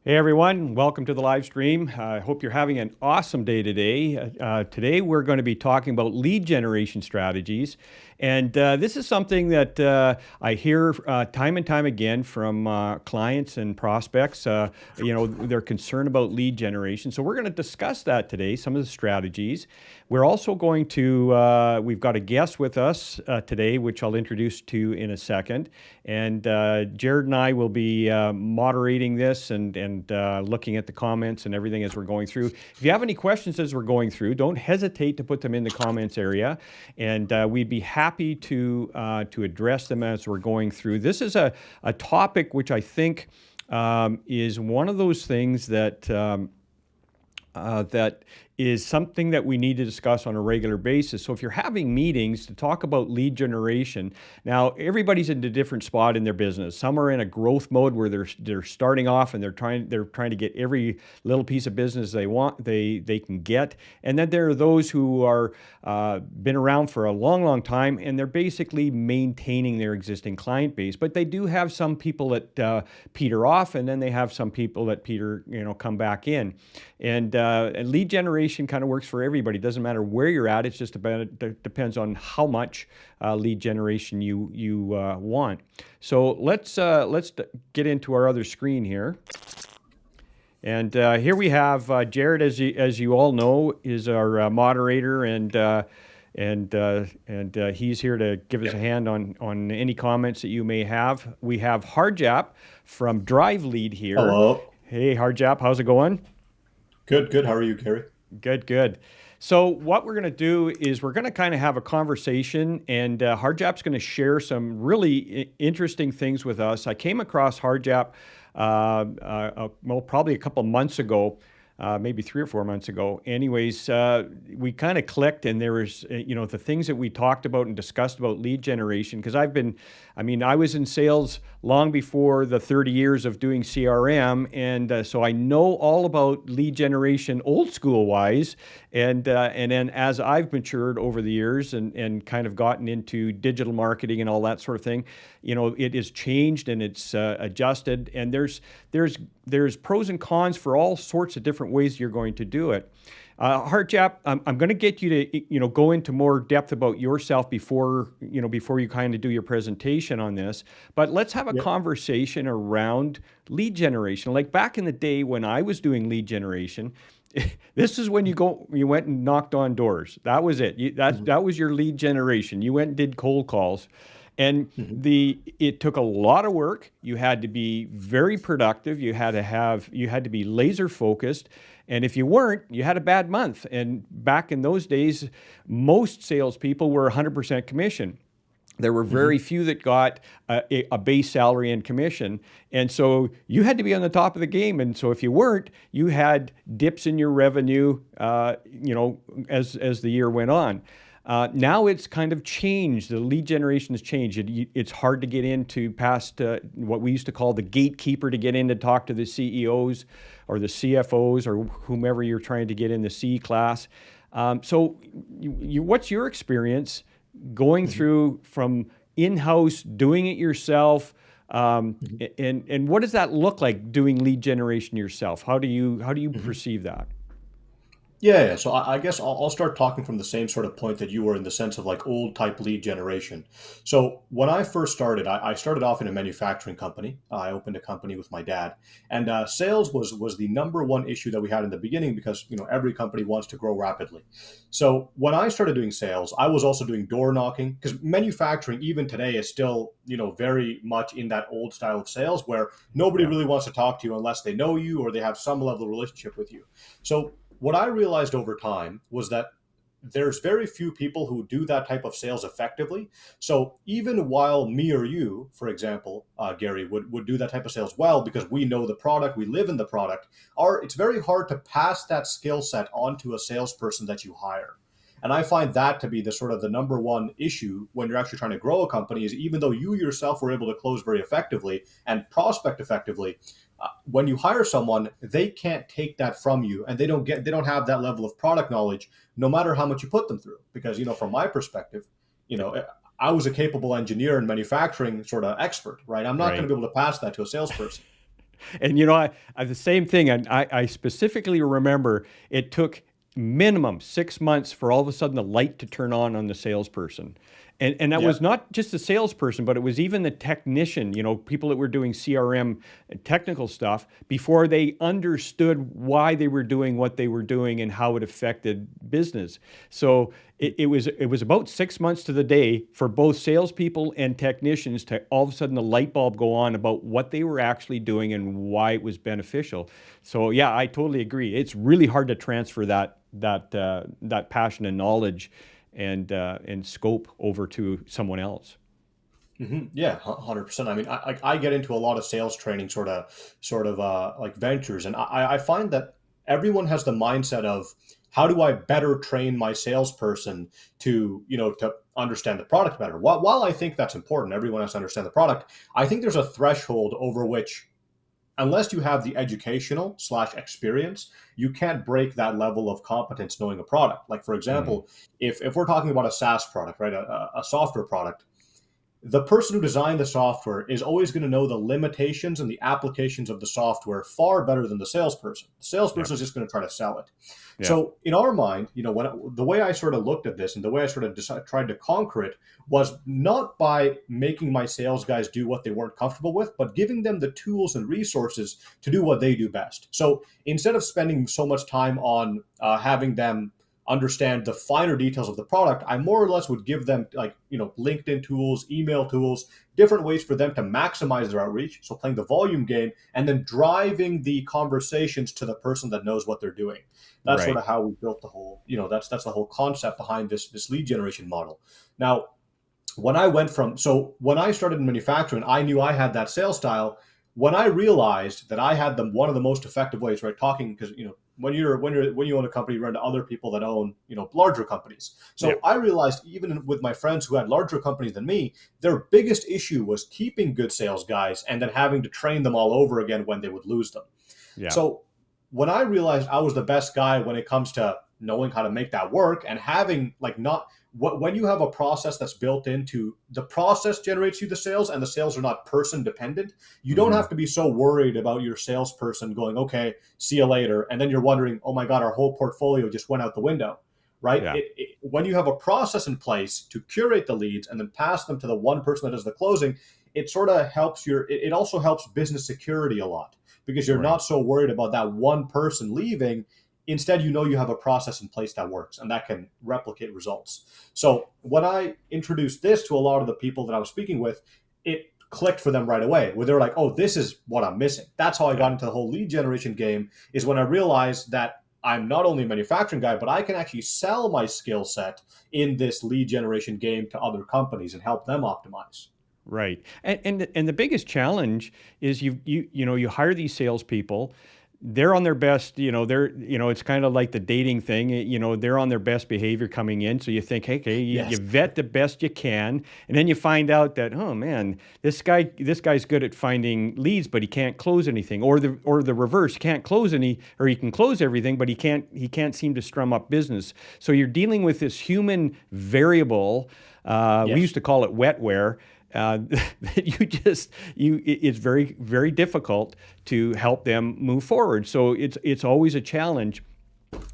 Hey everyone, welcome to the live stream. I hope you're having an awesome day today. Today we're going to be talking about lead generation strategies. And this is something that I hear time and time again from clients and prospects. They're concerned about lead generation. So we're going to discuss that today, some of the strategies. We're also going to, we've got a guest with us today, which I'll introduce to you in a second. And Jared and I will be moderating this and looking at the comments and everything as we're going through. If you have any questions as we're going through, don't hesitate to put them in the comments area, and we'd be happy to address them as we're going through. This is a topic which I think is one of those things that that is something that we need to discuss on a regular basis. So if you're having meetings to talk about lead generation, now everybody's in a different spot in their business. Some are in a growth mode where they're starting off and they're trying to get every little piece of business they can get. And then there are those who are been around for a long time, and they're basically maintaining their existing client base. But they do have some people that peter off, and then they have some people that come back in. And lead generation kind of works for everybody. It doesn't matter where you're at. It's just it depends on how much lead generation you want. So let's get into our other screen here. And here we have Jared, as you all know, is our moderator, and he's here to give us a hand on any comments that you may have. We have Harjap from Drive Lead here. Hello. Hey, Harjap, how's it going? Good. How are you, Gary? Good. So what we're going to do is we're going to kind of have a conversation, and Harjap's going to share some really interesting things with us. I came across Harjap, probably a couple months ago, maybe 3 or 4 months ago. Anyways, we kind of clicked, and there was, the things that we talked about and discussed about lead generation, because I was in sales long before the 30 years of doing CRM, and so I know all about lead generation old school wise, and then as I've matured over the years and kind of gotten into digital marketing and all that sort of thing, it has changed and it's adjusted, and there's pros and cons for all sorts of different ways you're going to do it. Harjap, I'm going to get you to go into more depth about yourself before you kind of do your presentation on this. But let's have a conversation around lead generation. Like back in the day when I was doing lead generation, this is when you went and knocked on doors. That was it. That was your lead generation. You went and did cold calls. And it took a lot of work. You had to be very productive. You had to be laser focused. And if you weren't, you had a bad month. And back in those days, most salespeople were 100% commission. There were very few that got a base salary and commission. And so you had to be on the top of the game. And so if you weren't, you had dips in your revenue, as the year went on. Now it's kind of changed. The lead generation has changed. It's hard to get into past what we used to call the gatekeeper, to get in to talk to the CEOs or the CFOs or whomever you're trying to get in the C class. So what's your experience going through from in-house, doing it yourself, and what does that look like, doing lead generation yourself? How do you perceive that? Yeah. So I guess I'll start talking from the same sort of point that you were, in the sense of like old type lead generation. So when I first started, I started off in a manufacturing company. I opened a company with my dad, and sales was the number one issue that we had in the beginning, because every company wants to grow rapidly. So when I started doing sales, I was also doing door knocking, because manufacturing even today is still very much in that old style of sales where nobody really wants to talk to you unless they know you or they have some level of relationship with you. So what I realized over time was that there's very few people who do that type of sales effectively. So even while me or you, for example, Gary, would do that type of sales well, because we know the product, we live in the product, it's very hard to pass that skill set onto a salesperson that you hire. And I find that to be the number one issue when you're actually trying to grow a company, is even though you yourself were able to close very effectively and prospect effectively, when you hire someone, they can't take that from you, and they don't have that level of product knowledge, no matter how much you put them through. Because from my perspective, I was a capable engineer and manufacturing sort of expert, right? I'm not going to be able to pass that to a salesperson. And I the same thing. And I specifically remember it took minimum 6 months for all of a sudden the light to turn on the salesperson. And that Yeah. was not just the salesperson, but it was even the technician, people that were doing CRM and technical stuff before they understood why they were doing what they were doing and how it affected business. So it was about 6 months to the day for both salespeople and technicians to all of a sudden the light bulb go on about what they were actually doing and why it was beneficial. So yeah, I totally agree. It's really hard to transfer that passion and knowledge and scope over to someone else. Yeah, 100%. I mean, I get into a lot of sales training sort of like ventures, and I find that everyone has the mindset of how do I better train my salesperson to understand the product better. While I think that's important, everyone has to understand the product. I think there's a threshold over which, unless you have the educational slash experience, you can't break that level of competence knowing a product. Like for Mm. example, if we're talking about a SaaS product, right, a software product, the person who designed the software is always going to know the limitations and the applications of the software far better than the salesperson. The Yeah. salesperson is just going to try to sell it. Yeah. So in our mind, the way I sort of looked at this and the way I sort of tried to conquer it was not by making my sales guys do what they weren't comfortable with, but giving them the tools and resources to do what they do best. So instead of spending so much time on having them understand the finer details of the product, I more or less would give them LinkedIn tools, email tools, different ways for them to maximize their outreach. So playing the volume game and then driving the conversations to the person that knows what they're doing. That's sort Right. of how we built the whole, that's the whole concept behind this lead generation model. Now, when I started in manufacturing, I knew I had that sales style. When I realized that I had one of the most effective ways, right? Talking, because when you own a company, you run to other people that own larger companies. Yeah. So I realized even with my friends who had larger companies than me, their biggest issue was keeping good sales guys and then having to train them all over again when they would lose them. Yeah. So when I realized I was the best guy when it comes to knowing how to make that work and having like not when you have a process that's built into the process generates you the sales and the sales are not person dependent, you don't Hmm. have to be so worried about your salesperson going, okay, see you later. And then you're wondering, oh my God, our whole portfolio just went out the window, right? Yeah. When you have a process in place to curate the leads and then pass them to the one person that does the closing, it sort of helps it also helps business security a lot because you're Right. not so worried about that one person leaving. Instead, you have a process in place that works and that can replicate results. So when I introduced this to a lot of the people that I was speaking with, it clicked for them right away where they were like, oh, this is what I'm missing. That's how I Yeah. got into the whole lead generation game, is when I realized that I'm not only a manufacturing guy, but I can actually sell my skill set in this lead generation game to other companies and help them optimize. Right. And the biggest challenge is you hire these salespeople. They're on their best, it's kind of like the dating thing, they're on their best behavior coming in. So you think, hey, okay, you Yes. vet the best you can, and then you find out that, oh man, this guy's good at finding leads, but he can't close anything, or the reverse, he can't close any, or he can close everything, but he can't seem to strum up business. So you're dealing with this human variable. We Yes. used to call it wetware. That it's very, very difficult to help them move forward. So it's always a challenge,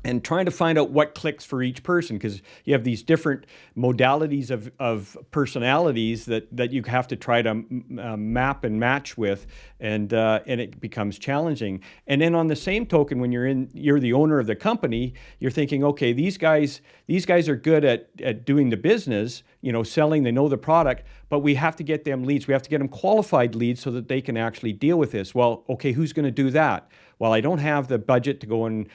and trying to find out what clicks for each person, because you have these different modalities of personalities that you have to try to map and match with, and it becomes challenging. And then on the same token, when you're the owner of the company, you're thinking, okay, these guys are good at doing the business, selling, they know the product, but we have to get them leads. We have to get them qualified leads so that they can actually deal with this. Well, okay, who's going to do that? Well, I don't have the budget to go and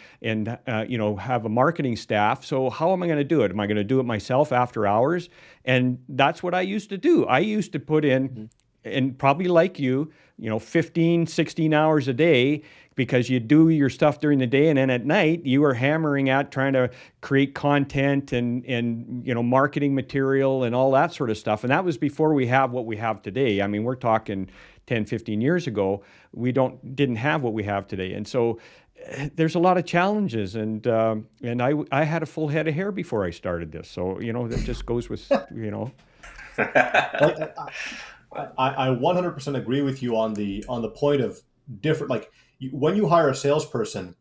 have a marketing staff. So how am I going to do it? Am I going to do it myself after hours? And that's what I used to do. I used to put in, Mhm. and probably like you, 15, 16 hours a day, because you do your stuff during the day, and then at night you are hammering at trying to create content and marketing material and all that sort of stuff. And that was before we have what we have today. I mean, we're talking 10, 15 years ago. We didn't have what we have today. And so there's a lot of challenges, and I had a full head of hair before I started this. So, that just goes with. Like I 100% agree with you on the point of different. Like when you hire a salesperson,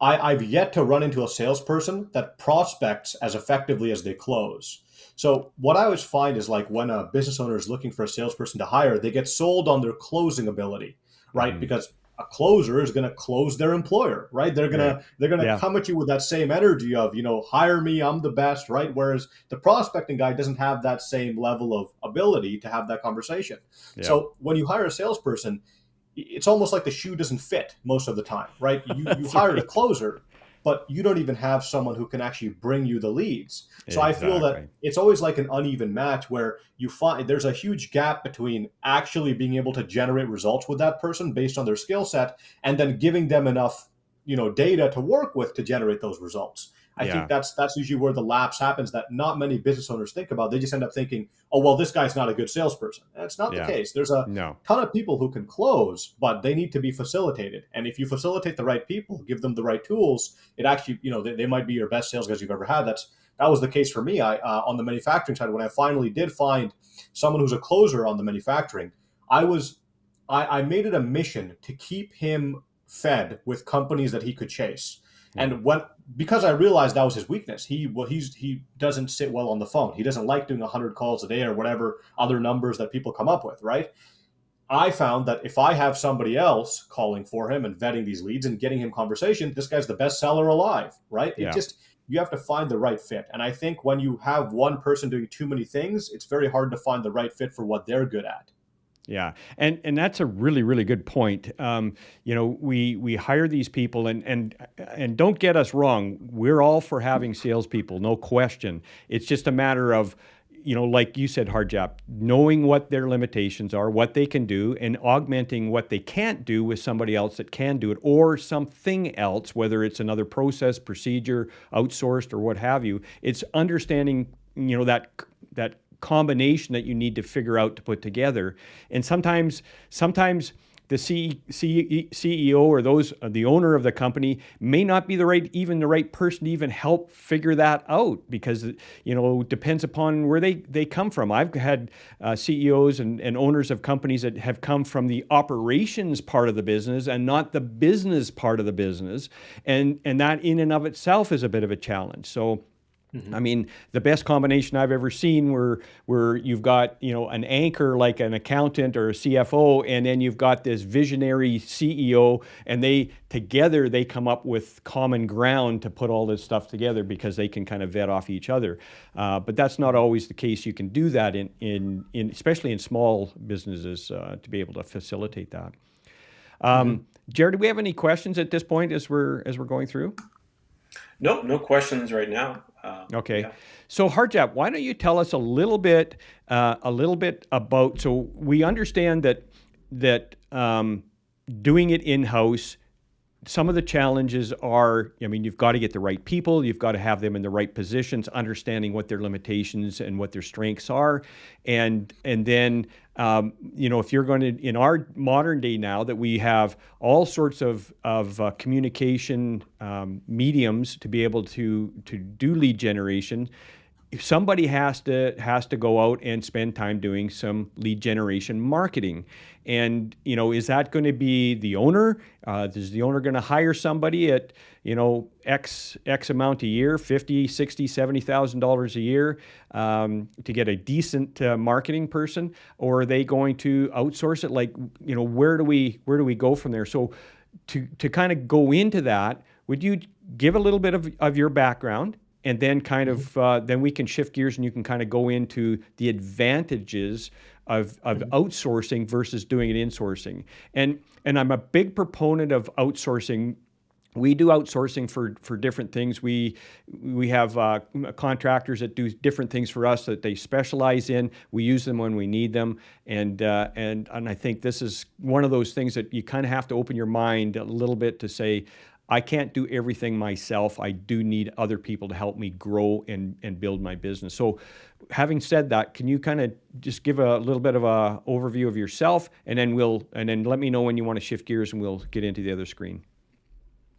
I've yet to run into a salesperson that prospects as effectively as they close. So what I always find is like when a business owner is looking for a salesperson to hire, they get sold on their closing ability, right? Hmm. Because a closer is going to close their employer, right? They're Right. gonna they're gonna Yeah. come at you with that same energy of, hire me, I'm the best, right? Whereas the prospecting guy doesn't have that same level of ability to have that conversation. Yeah. So when you hire a salesperson, it's almost like the shoe doesn't fit most of the time, right? You That's hired a right. closer, but you don't even have someone who can actually bring you the leads. So I feel that Exactly. it's always like an uneven match where you find there's a huge gap between actually being able to generate results with that person based on their skill set and then giving them enough, data to work with to generate those results. I think Yeah. that's usually where the lapse happens that not many business owners think about. They just end up thinking, oh, well, this guy's not a good salesperson. That's not the Yeah. case. There's a No. ton of people who can close, but they need to be facilitated. And if you facilitate the right people, give them the right tools, it actually, they might be your best sales guys you've ever had. That was the case for me. I on the manufacturing side, when I finally did find someone who's a closer on the manufacturing, I was I made it a mission to keep him fed with companies that he could chase. Yeah. And when because I realized that was his weakness, he doesn't sit well on the phone. He doesn't like doing 100 calls a day or whatever other numbers that people come up with, right? I found that if I have somebody else calling for him and vetting these leads and getting him conversation, this guy's the best seller alive, right? Yeah. You have to find the right fit. And I think when you have one person doing too many things, it's very hard to find the right fit for what they're good at. Yeah, and that's a really really good point. We hire these people, and don't get us wrong, we're all for having salespeople, no question. It's just a matter of, like you said, Harjap, knowing what their limitations are, what they can do, and augmenting what they can't do with somebody else that can do it, or something else, whether it's another process, procedure, outsourced, or what have you. It's understanding, that combination that you need to figure out to put together. And sometimes the CEO or the owner of the company may not be even the right person to even help figure that out, because it depends upon where they come from. I've had CEOs and owners of companies that have come from the operations part of the business and not the business part of the business, and that in and of itself is a bit of a challenge. So I Mm-hmm. mean, the best combination I've ever seen where you've got, an anchor like an accountant or a CFO, and then you've got this visionary CEO, and they come up with common ground to put all this stuff together because they can kind of vet off each other. But that's not always the case. You can do that in especially in small businesses, to be able to facilitate that. Mm-hmm. Jared, do we have any questions at this point as we're going through? Nope, no questions right now. Okay, Yeah. so Harjap, why don't you tell us a little bit about? So we understand that doing it in house, some of the challenges are, I mean, you've got to get the right people, you've got to have them in the right positions, understanding what their limitations and what their strengths are, and then if you're going to, in our modern day now that we have all sorts of communication mediums to be able to do lead generation, somebody has to go out and spend time doing some lead generation marketing. And is that going to be the owner? Is the owner going to hire somebody at x amount a year, 50, 60, $70,000 a year, to get a decent marketing person? Or are they going to outsource it? Like, where do we go from there? So to kind of go into that, would you give a little bit of your background, and then kind Mm-hmm. of then we can shift gears and you can kind of go into the advantages of Mm-hmm. outsourcing versus doing it insourcing. And I'm a big proponent of outsourcing. We do outsourcing for different things. We have contractors that do different things for us that they specialize in. We use them when we need them, and I think this is one of those things that you kind of have to open your mind a little bit to say, I can't do everything myself. I do need other people to help me grow and build my business. So having said that, can you kind of just give a little bit of a overview of yourself, and then let me know when you want to shift gears and we'll get into the other screen.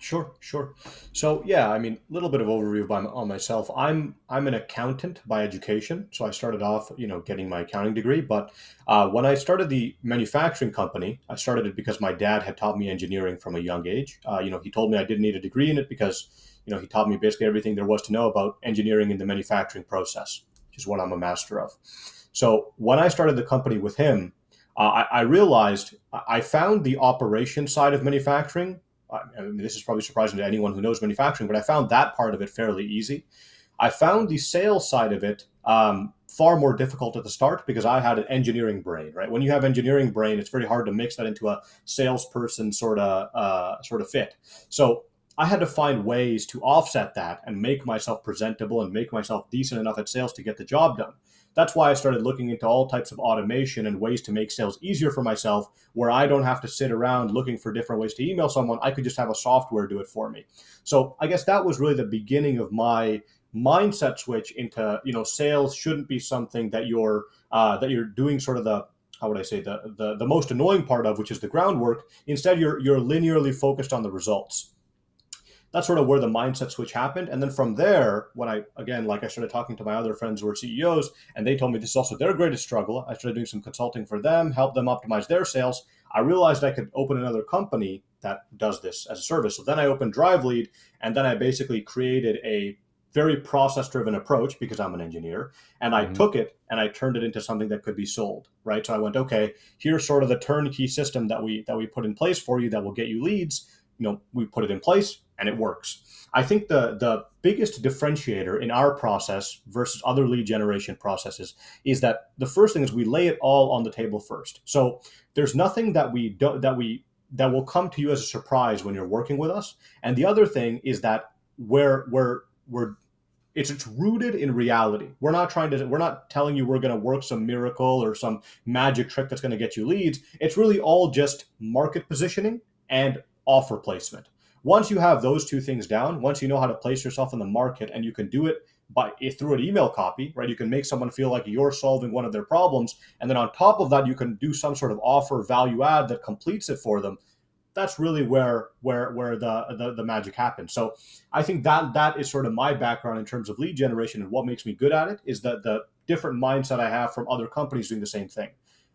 Sure, sure. So yeah, I mean, a little bit of overview on myself. I'm an accountant by education, so I started off, getting my accounting degree. But when I started the manufacturing company, I started it because my dad had taught me engineering from a young age. He told me I didn't need a degree in it because, he taught me basically everything there was to know about engineering in the manufacturing process, which is what I'm a master of. So when I started the company with him, I realized I found the operation side of manufacturing. I mean, this is probably surprising to anyone who knows manufacturing, but I found that part of it fairly easy. I found the sales side of it far more difficult at the start because I had an engineering brain. Right, when you have engineering brain, it's very hard to mix that into a salesperson sort of fit. So I had to find ways to offset that and make myself presentable and make myself decent enough at sales to get the job done. That's why I started looking into all types of automation and ways to make sales easier for myself, where I don't have to sit around looking for different ways to email someone. I could just have a software do it for me. So I guess that was really the beginning of my mindset switch into, sales shouldn't be something that you're doing sort of the, how would I say, the most annoying part of, which is the groundwork. Instead, you're linearly focused on the results. That's sort of where the mindset switch happened. And then from there, when I started talking to my other friends who are CEOs, and they told me this is also their greatest struggle. I started doing some consulting for them, help them optimize their sales. I realized I could open another company that does this as a service. So then I opened DriveLead, and then I basically created a very process driven approach because I'm an engineer. And I Hmm. took it and I turned it into something that could be sold, right? So I went, okay, here's sort of the turnkey system that we put in place for you that will get you leads. We put it in place and it works. I think the biggest differentiator in our process versus other lead generation processes is that the first thing is we lay it all on the table first. So there's nothing that we do, that will come to you as a surprise when you're working with us. And the other thing is that we're it's rooted in reality. We're not telling you we're going to work some miracle or some magic trick that's going to get you leads. It's really all just market positioning and offer placement. Once you have those two things down, once you know how to place yourself in the market, and you can do it through an email copy, right? You can make someone feel like you're solving one of their problems, and then on top of that, you can do some sort of offer value add that completes it for them. That's really where the magic happens. So I think that is sort of my background in terms of lead generation, and what makes me good at it is that the different mindset I have from other companies doing the same thing.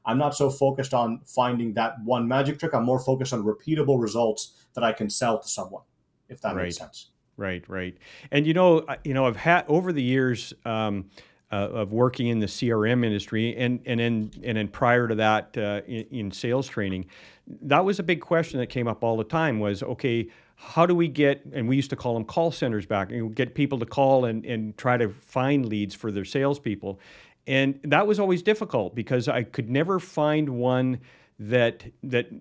I'm not so focused on finding that one magic trick. I'm more focused on repeatable results that I can sell to someone, if that makes Right. sense. Right, right. And I've had over the years of working in the CRM industry, and then prior to that in sales training, that was a big question that came up all the time. Was okay, how do we get? And we used to call them call centers back, and get people to call and try to find leads for their salespeople, and that was always difficult because I could never find one that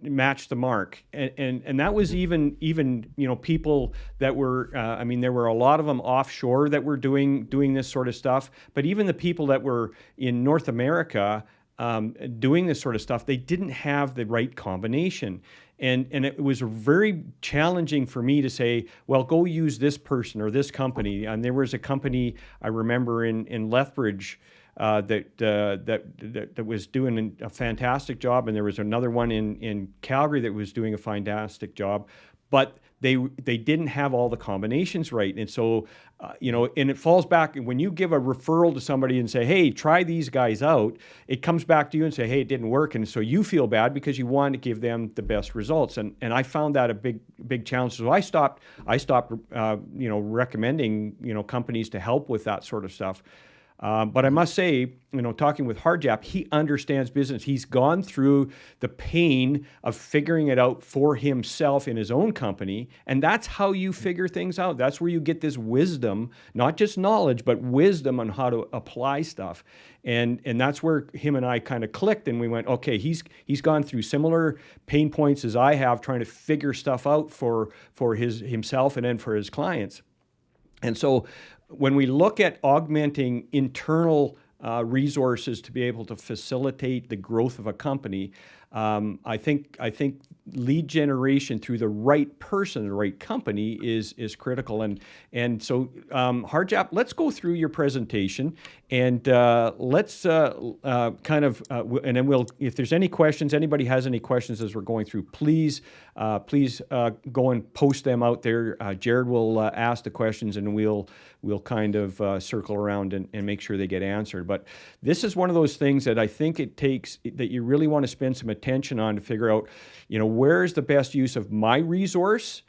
matched the mark, and that was even people that were I mean, there were a lot of them offshore that were doing this sort of stuff, but even the people that were in North America doing this sort of stuff, they didn't have the right combination. And it was very challenging for me to say, well, go use this person or this company. And there was a company I remember in Lethbridge that was doing a fantastic job, and there was another one in Calgary that was doing a fantastic job, but they didn't have all the combinations right. And so and it falls back when you give a referral to somebody and say, hey, try these guys out. It comes back to you and say, hey, it didn't work, and so you feel bad because you want to give them the best results. And I found that a big challenge. So I stopped recommending companies to help with that sort of stuff. But I must say, talking with Harjap, he understands business. He's gone through the pain of figuring it out for himself in his own company. And that's how you figure things out. That's where you get this wisdom, not just knowledge, but wisdom on how to apply stuff. And that's where him and I kind of clicked, and we went, okay, he's gone through similar pain points as I have, trying to figure stuff out for himself and then for his clients. And so when we look at augmenting internal resources to be able to facilitate the growth of a company, I think lead generation through the right person, the right company is critical. And so Harjap, let's go through your presentation and let's and then we'll, if there's any questions, anybody has any questions as we're going through, please go and post them out there. Jared will ask the questions, and we'll kind of circle around and make sure they get answered. But this is one of those things that I think it takes, that you really want to spend some attention on to figure out, where's the best use of my resource.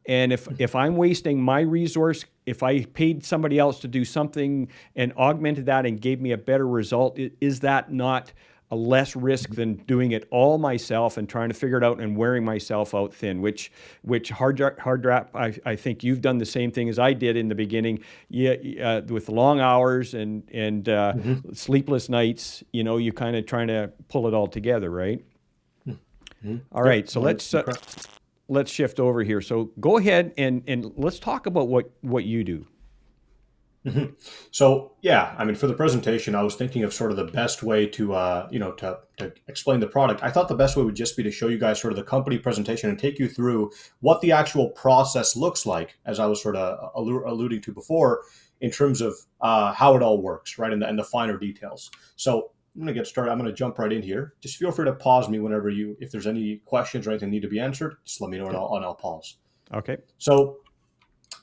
And if I'm wasting my resource, if I paid somebody else to do something and augmented that and gave me a better result, is that not a less risk than doing it all myself and trying to figure it out and wearing myself out thin, which Harjap, I think you've done the same thing as I did in the beginning, with long hours and sleepless nights, you kind of trying to pull it all together, right? All right, so let's shift over here. So go ahead and let's talk about what you do. So yeah, I mean, for the presentation, I was thinking of sort of the best way to explain the product. I thought the best way would just be to show you guys sort of the company presentation and take you through what the actual process looks like, as I was sort of alluding to before, in terms of how it all works, right, and the finer details. So I'm going to get started. I'm going to jump right in here. Just feel free to pause me whenever if there's any questions or anything need to be answered. Just let me know, and I'll pause. Okay. So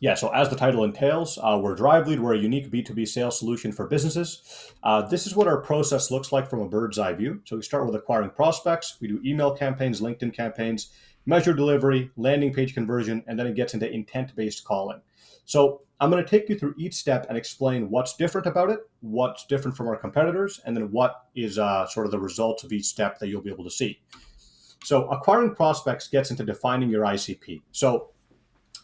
as the title entails, we're DriveLead. We're a unique B2B sales solution for businesses. This is what our process looks like from a bird's eye view. So we start with acquiring prospects. We do email campaigns, LinkedIn campaigns, measure delivery, landing page conversion, and then it gets into intent-based calling. So I'm going to take you through each step and explain what's different about it, what's different from our competitors, and then what is sort of the results of each step that you'll be able to see. So acquiring prospects gets into defining your ICP. So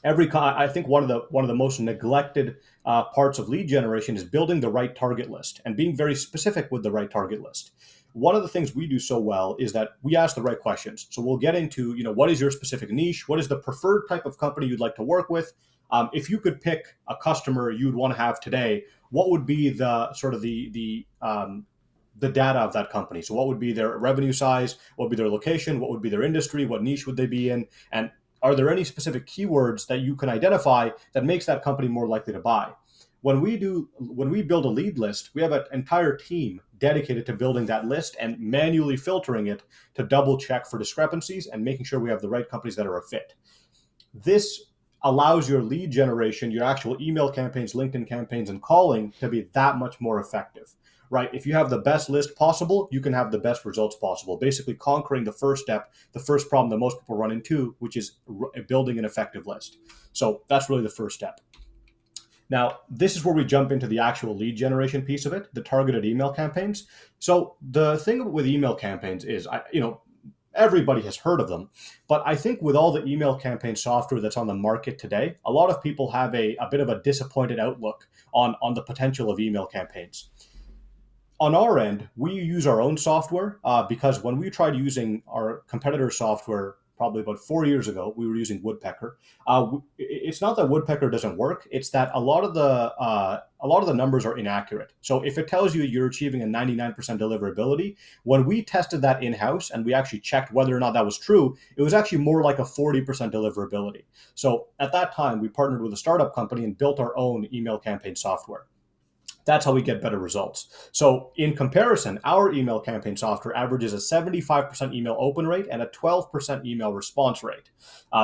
I think one of the most neglected parts of lead generation is building the right target list and being very specific with the right target list. One of the things we do so well is that we ask the right questions. So we'll get into, what is your specific niche? What is the preferred type of company you'd like to work with? If you could pick a customer you'd want to have today, what would be the sort of the data of that company? So what would be their revenue size? What would be their location? What would be their industry? What niche would they be in? And are there any specific keywords that you can identify that makes that company more likely to buy? When we build a lead list, we have an entire team dedicated to building that list and manually filtering it to double check for discrepancies and making sure we have the right companies that are a fit. This allows your lead generation, your actual email campaigns, LinkedIn campaigns, and calling to be that much more effective, right? If you have the best list possible, you can have the best results possible, basically conquering the first step, the first problem that most people run into, which is building an effective list. So that's really the first step. Now, this is where we jump into the actual lead generation piece of it, the targeted email campaigns. So the thing with email campaigns is, everybody has heard of them, but I think with all the email campaign software that's on the market today, a lot of people have a bit of a disappointed outlook on the potential of email campaigns. On our end, we use our own software because when we tried using our competitor software probably about 4 years ago, we were using Woodpecker. It's not that Woodpecker doesn't work; it's that a lot of the numbers are inaccurate. So if it tells you you're achieving a 99% deliverability, when we tested that in-house and we actually checked whether or not that was true, it was actually more like a 40% deliverability. So at that time, we partnered with a startup company and built our own email campaign software. That's how we get better results. So in comparison, our email campaign software averages a 75% email open rate and a 12% email response rate.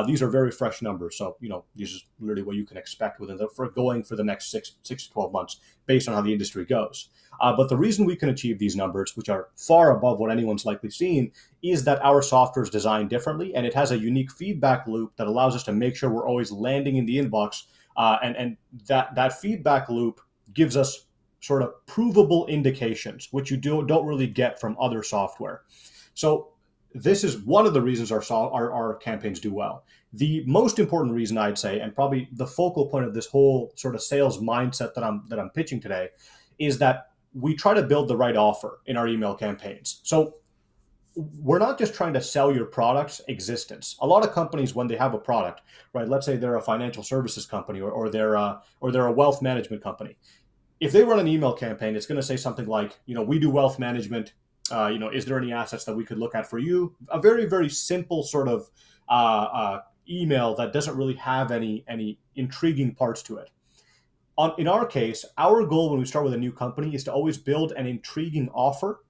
These are very fresh numbers. So, this is literally what you can expect for the next 6 to 12 months based on how the industry goes. But the reason we can achieve these numbers, which are far above what anyone's likely seen, is that our software is designed differently, and it has a unique feedback loop that allows us to make sure we're always landing in the inbox. And that feedback loop gives us sort of provable indications, which you don't really get from other software. So this is one of the reasons our campaigns do well. The most important reason, I'd say, and probably the focal point of this whole sort of sales mindset that I'm pitching today, is that we try to build the right offer in our email campaigns. So we're not just trying to sell your product's existence. A lot of companies, when they have a product, right? Let's say they're a financial services company or they're a wealth management company. If they run an email campaign, it's going to say something like, we do wealth management. Is there any assets that we could look at for you? A very, very simple sort of email that doesn't really have any intriguing parts to it. In our case, our goal when we start with a new company is to always build an intriguing offer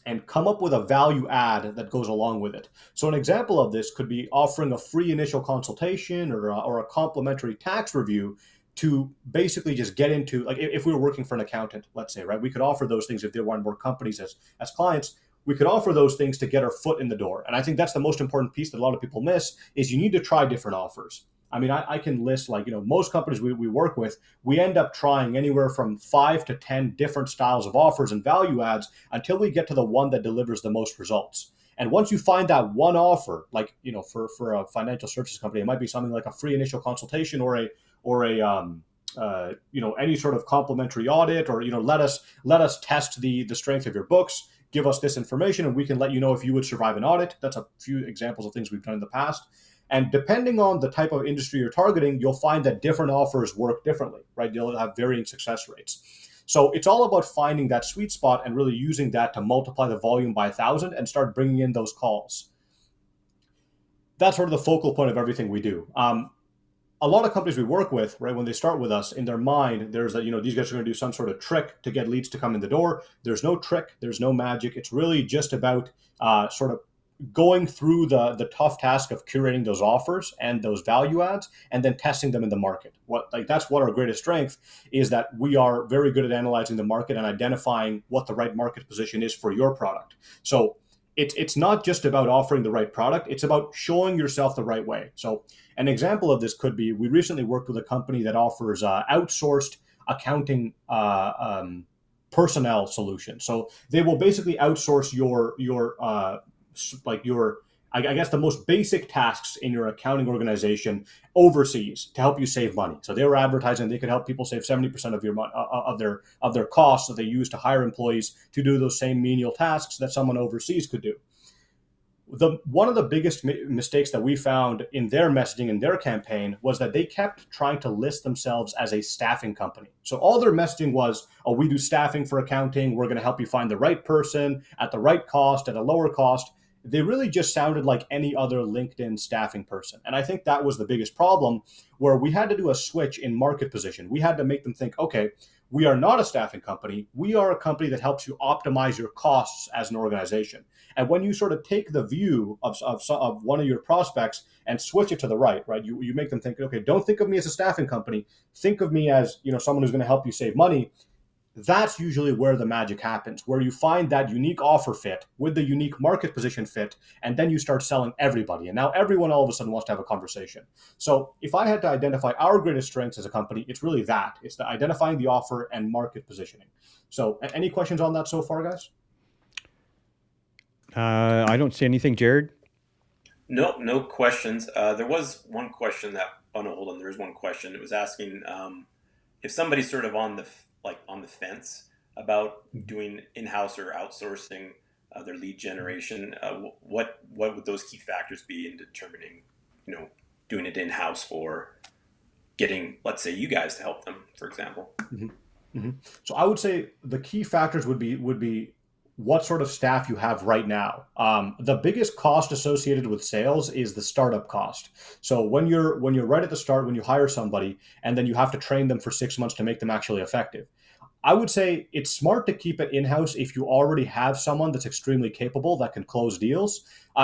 and come up with a value add that goes along with it. So an example of this could be offering a free initial consultation or a complimentary tax review to basically just get into, like if we were working for an accountant, let's say, right, we could offer those things if there weren't more companies as clients. We could offer those things to get our foot in the door. And I think that's the most important piece that a lot of people miss is you need to try different offers. I mean, I can list most companies we work with, we end up trying anywhere from 5 to 10 different styles of offers and value adds until we get to the one that delivers the most results. And once you find that one offer, like, for a financial services company, it might be something like a free initial consultation or any sort of complimentary audit, or, let us test the strength of your books, give us this information, and we can let you know if you would survive an audit. That's a few examples of things we've done in the past. And depending on the type of industry you're targeting, you'll find that different offers work differently, right? They'll have varying success rates. So it's all about finding that sweet spot and really using that to multiply the volume by 1,000 and start bringing in those calls. That's sort of the focal point of everything we do. A lot of companies we work with, right, when they start with us, in their mind, there's that, these guys are going to do some sort of trick to get leads to come in the door. There's no trick. There's no magic. It's really just about sort of going through the tough task of curating those offers and those value adds and then testing them in the market. That's what our greatest strength is, that we are very good at analyzing the market and identifying what the right market position is for your product. So it's not just about offering the right product, it's about showing yourself the right way. So an example of this could be, we recently worked with a company that offers outsourced accounting personnel solutions. So they will basically outsource I guess the most basic tasks in your accounting organization overseas to help you save money. So they were advertising they could help people save 70% of their costs that they use to hire employees to do those same menial tasks that someone overseas could do. One of the biggest mistakes that we found in their messaging in their campaign was that they kept trying to list themselves as a staffing company. So all their messaging was, oh, we do staffing for accounting. We're going to help you find the right person at the right cost, at a lower cost. They really just sounded like any other LinkedIn staffing person. And I think that was the biggest problem, where we had to do a switch in market position. We had to make them think, okay, we are not a staffing company. We are a company that helps you optimize your costs as an organization. And when you sort of take the view of one of your prospects and switch it to the right, you make them think, okay, don't think of me as a staffing company. Think of me as, someone who's going to help you save money. That's usually where the magic happens, where you find that unique offer fit with the unique market position fit, and then you start selling everybody. And now everyone all of a sudden wants to have a conversation. So if I had to identify our greatest strengths as a company, it's really that. It's the identifying the offer and market positioning. So any questions on that so far, guys? I don't see anything, Jared. No questions. There was one question hold on. There is one question. It was asking if somebody's sort of on the fence about doing in-house or outsourcing their lead generation. What would those key factors be in determining, doing it in-house or getting, let's say, you guys to help them, for example? Mm-hmm. Mm-hmm. So I would say the key factors would be what sort of staff you have right now. The biggest cost associated with sales is the startup cost. So when you're right at the start, when you hire somebody and then you have to train them for 6 months to make them actually effective, I would say it's smart to keep it in-house if you already have someone that's extremely capable that can close deals.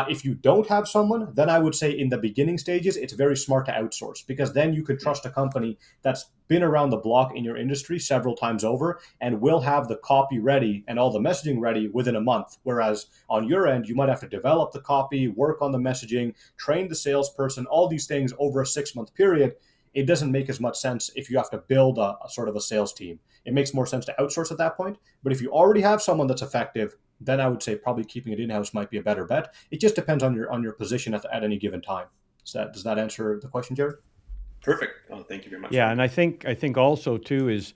If you don't have someone, then I would say in the beginning stages, it's very smart to outsource, because then you can trust a company that's been around the block in your industry several times over and will have the copy ready and all the messaging ready within a month. Whereas on your end, you might have to develop the copy, work on the messaging, train the salesperson, all these things over a 6-month period. It doesn't make as much sense if you have to build a sort of a sales team. It makes more sense to outsource at that point. But if you already have someone that's effective, then I would say probably keeping it in-house might be a better bet. It just depends on your position at any given time. Does that answer the question, Jared? Perfect. Oh, thank you very much. Yeah, and I think also too is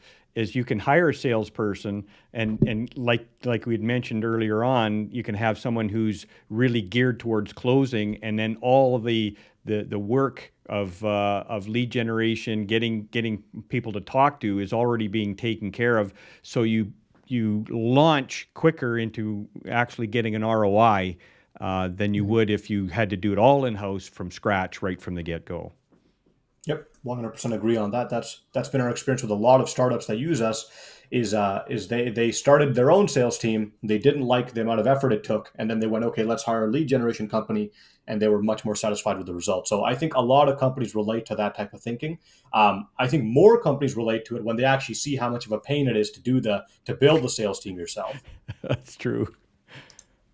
you can hire a salesperson and like we'd mentioned earlier on, you can have someone who's really geared towards closing, and then all of the work of lead generation, getting people to talk to is already being taken care of. So you you launch quicker into actually getting an ROI than you would if you had to do it all in-house from scratch right from the get-go. Yep, 100% agree on that. That's been our experience with a lot of startups that use us. Is they started their own sales team. They didn't like the amount of effort it took, and then they went, okay, let's hire a lead generation company, and they were much more satisfied with the results. So I think a lot of companies relate to that type of thinking. I think more companies relate to it when they actually see how much of a pain it is to build the sales team yourself. That's true.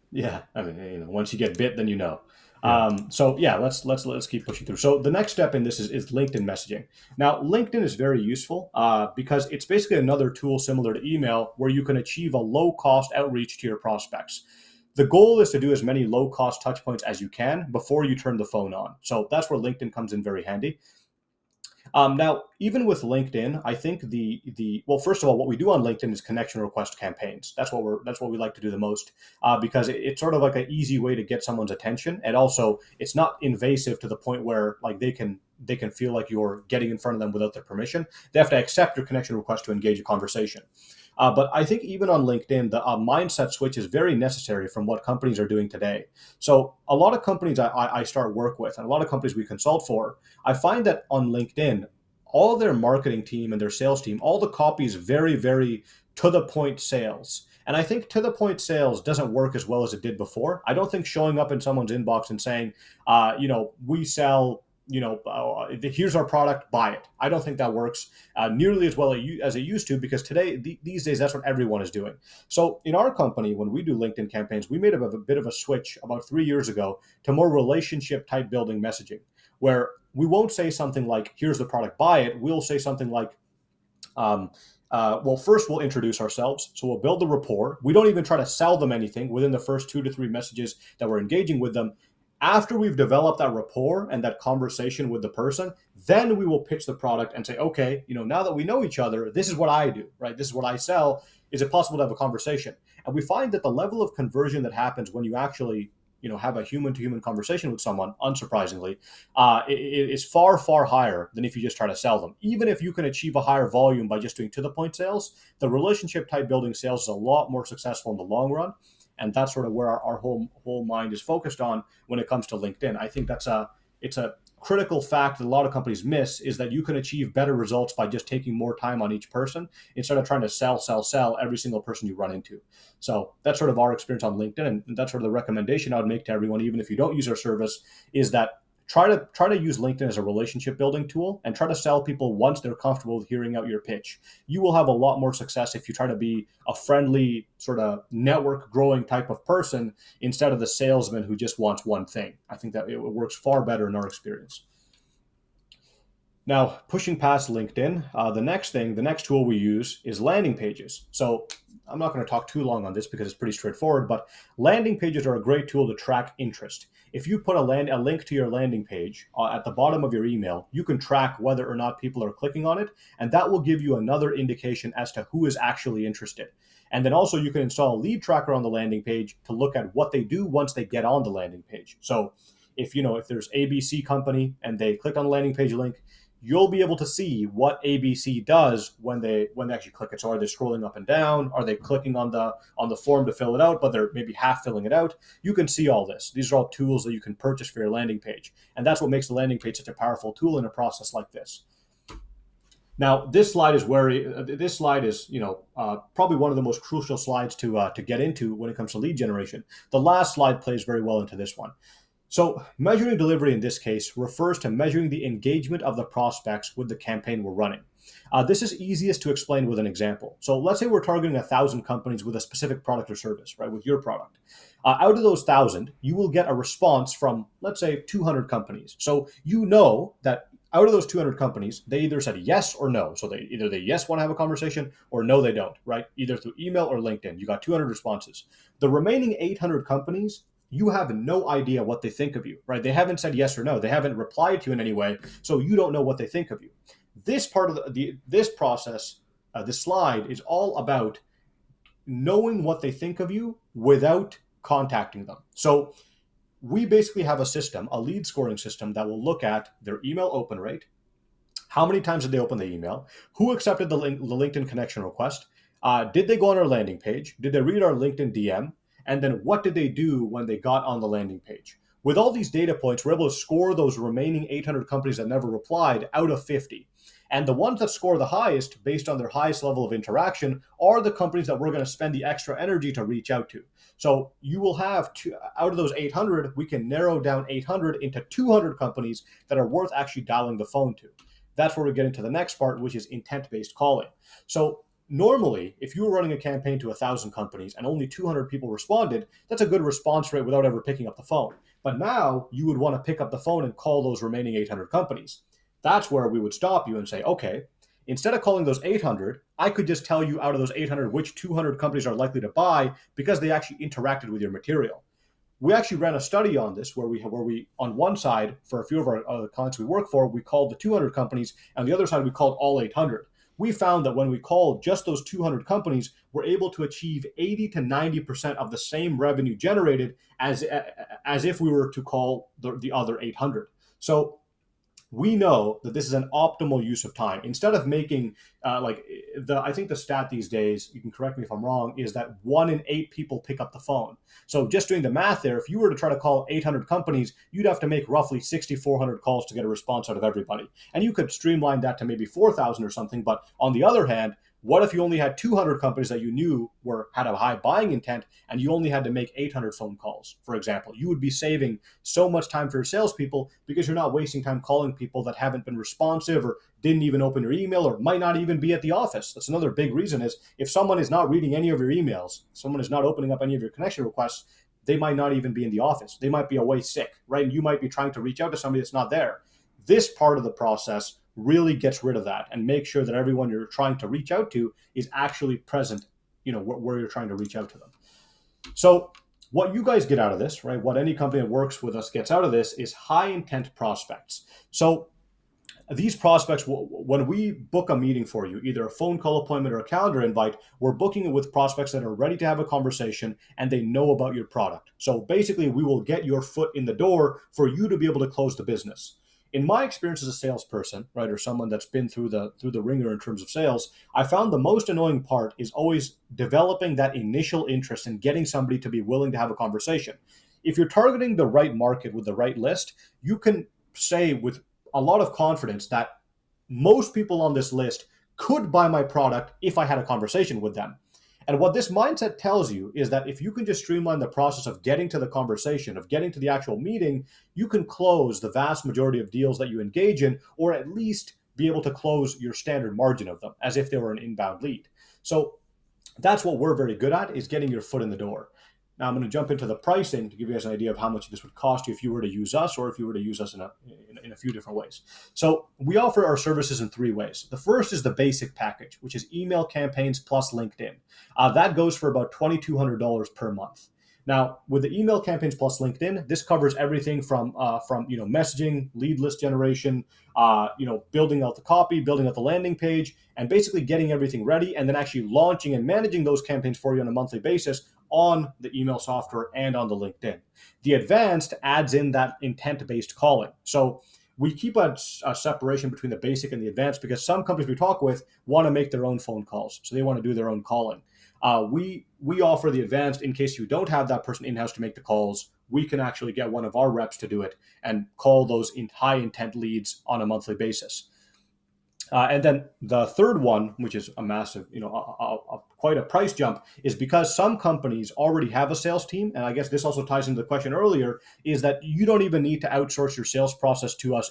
Yeah, I mean, once you get bit, then you know. Yeah. So yeah, let's keep pushing through. So the next step in this is LinkedIn messaging. Now, LinkedIn is very useful because it's basically another tool similar to email where you can achieve a low cost outreach to your prospects. The goal is to do as many low cost touch points as you can before you turn the phone on. So that's where LinkedIn comes in very handy. Now, even with LinkedIn, I think well, first of all, what we do on LinkedIn is connection request campaigns. That's what we like to do the most because it's sort of like an easy way to get someone's attention, and also it's not invasive to the point where like they can feel like you're getting in front of them without their permission. They have to accept your connection request to engage a conversation. But I think even on LinkedIn, the mindset switch is very necessary from what companies are doing today. So a lot of companies I start work with, and a lot of companies we consult for, I find that on LinkedIn, all their marketing team and their sales team, all the copy is very, very to the point sales. And I think to the point sales doesn't work as well as it did before. I don't think showing up in someone's inbox and saying, we sell, here's our product, buy it. I don't think that works nearly as well as it used to, because today, these days, that's what everyone is doing. So in our company, when we do LinkedIn campaigns, we made a bit of a switch about 3 years ago to more relationship type building messaging, where we won't say something like, here's the product, buy it. We'll say something like, well, first we'll introduce ourselves. So we'll build the rapport. We don't even try to sell them anything within the first 2 to 3 messages that we're engaging with them. After we've developed that rapport and that conversation with the person, then we will pitch the product and say, okay, now that we know each other, this is what I do, right? This is what I sell. Is it possible to have a conversation? And we find that the level of conversion that happens when you actually have a human-to-human conversation with someone, unsurprisingly, is far, far higher than if you just try to sell them. Even if you can achieve a higher volume by just doing to-the-point sales, the relationship-type building sales is a lot more successful in the long run, and that's sort of where our whole mind is focused on when it comes to LinkedIn. I think it's a critical fact that a lot of companies miss, is that you can achieve better results by just taking more time on each person instead of trying to sell every single person you run into. So that's sort of our experience on LinkedIn, and that's sort of the recommendation I would make to everyone, even if you don't use our service, is that try to use LinkedIn as a relationship building tool and try to sell people once they're comfortable with hearing out your pitch. You will have a lot more success if you try to be a friendly sort of network growing type of person instead of the salesman who just wants one thing. I think that it works far better in our experience. Now, pushing past LinkedIn, the next tool we use is landing pages. So I'm not going to talk too long on this because it's pretty straightforward, but landing pages are a great tool to track interest. If you put a link to your landing page at the bottom of your email, you can track whether or not people are clicking on it, and that will give you another indication as to who is actually interested. And then also you can install a lead tracker on the landing page to look at what they do once they get on the landing page. So if there's ABC company and they click on the landing page link, you'll be able to see what ABC does when they actually click it. So are they scrolling up and down? Are they clicking on the form to fill it out, but they're maybe half filling it out? You can see all this. These are all tools that you can purchase for your landing page. And that's what makes the landing page such a powerful tool in a process like this. Now, this slide is probably one of the most crucial slides to get into when it comes to lead generation. The last slide plays very well into this one. So measuring delivery in this case refers to measuring the engagement of the prospects with the campaign we're running. This is easiest to explain with an example. So let's say we're targeting 1,000 companies with a specific product or service, right, with your product. Out of those 1,000, you will get a response from, let's say, 200 companies. So you know that out of those 200 companies, they either said yes or no. So they yes want to have a conversation, or no, they don't, right? Either through email or LinkedIn. You got 200 responses. The remaining 800 companies, you have no idea what they think of you, right? They haven't said yes or no. They haven't replied to you in any way, so you don't know what they think of you. This part of this process, this slide is all about knowing what they think of you without contacting them. So we basically have a system, a lead scoring system, that will look at their email open rate, how many times did they open the email, who accepted the LinkedIn connection request, Did they go on our landing page? Did they read our LinkedIn DM? And then what did they do when they got on the landing page? With all these data points, we're able to score those remaining 800 companies that never replied out of 50. And the ones that score the highest based on their highest level of interaction are the companies that we're going to spend the extra energy to reach out to. So you will have out of those 800, we can narrow down 800 into 200 companies that are worth actually dialing the phone to. That's where we get into the next part, which is intent-based calling. So normally, if you were running a campaign to 1,000 companies and only 200 people responded, that's a good response rate without ever picking up the phone. But now you would want to pick up the phone and call those remaining 800 companies. That's where we would stop you and say, okay, instead of calling those 800, I could just tell you out of those 800 which 200 companies are likely to buy because they actually interacted with your material. We actually ran a study on this where we on one side, for a few of our clients we work for, we called the 200 companies, and the other side we called all 800. We found that when we called just those 200 companies, we're able to achieve 80 to 90% of the same revenue generated as if we were to call the other 800. So we know that this is an optimal use of time. Instead of making I think the stat these days, you can correct me if I'm wrong, is that 1 in 8 people pick up the phone. So just doing the math there, if you were to try to call 800 companies, you'd have to make roughly 6,400 calls to get a response out of everybody. And you could streamline that to maybe 4,000 or something. But on the other hand, what if you only had 200 companies that you knew had a high buying intent and you only had to make 800 phone calls, for example? You would be saving so much time for your salespeople because you're not wasting time calling people that haven't been responsive or didn't even open your email or might not even be at the office. That's another big reason is if someone is not reading any of your emails, someone is not opening up any of your connection requests, they might not even be in the office. They might be away sick, right? And you might be trying to reach out to somebody that's not there. This part of the process really gets rid of that and make sure that everyone you're trying to reach out to is actually present, where you're trying to reach out to them. So what you guys get out of this, right? What any company that works with us gets out of this is high intent prospects. So these prospects, when we book a meeting for you, either a phone call appointment or a calendar invite, we're booking it with prospects that are ready to have a conversation and they know about your product. So basically, we will get your foot in the door for you to be able to close the business. In my experience as a salesperson, right, or someone that's been through the ringer in terms of sales, I found the most annoying part is always developing that initial interest and getting somebody to be willing to have a conversation. If you're targeting the right market with the right list, you can say with a lot of confidence that most people on this list could buy my product if I had a conversation with them. And what this mindset tells you is that if you can just streamline the process of getting to the conversation, of getting to the actual meeting, you can close the vast majority of deals that you engage in, or at least be able to close your standard margin of them as if they were an inbound lead. So that's what we're very good at, is getting your foot in the door. Now I'm going to jump into the pricing to give you guys an idea of how much this would cost you if you were to use us or if you were to use us in a few different ways. So we offer our services in 3 ways. The first is the basic package, which is email campaigns plus LinkedIn. That goes for about $2,200 per month. Now, with the email campaigns plus LinkedIn, this covers everything from messaging, lead list generation, building out the copy, building out the landing page, and basically getting everything ready, and then actually launching and managing those campaigns for you on a monthly basis on the email software and on the LinkedIn. The advanced adds in that intent-based calling. So we keep a separation between the basic and the advanced because some companies we talk with want to make their own phone calls, so they want to do their own calling. We offer the advanced in case you don't have that person in-house to make the calls. We can actually get one of our reps to do it and call those high intent leads on a monthly basis. And then the third one, which is a massive, quite a price jump, is because some companies already have a sales team. And I guess this also ties into the question earlier, is that you don't even need to outsource your sales process to us.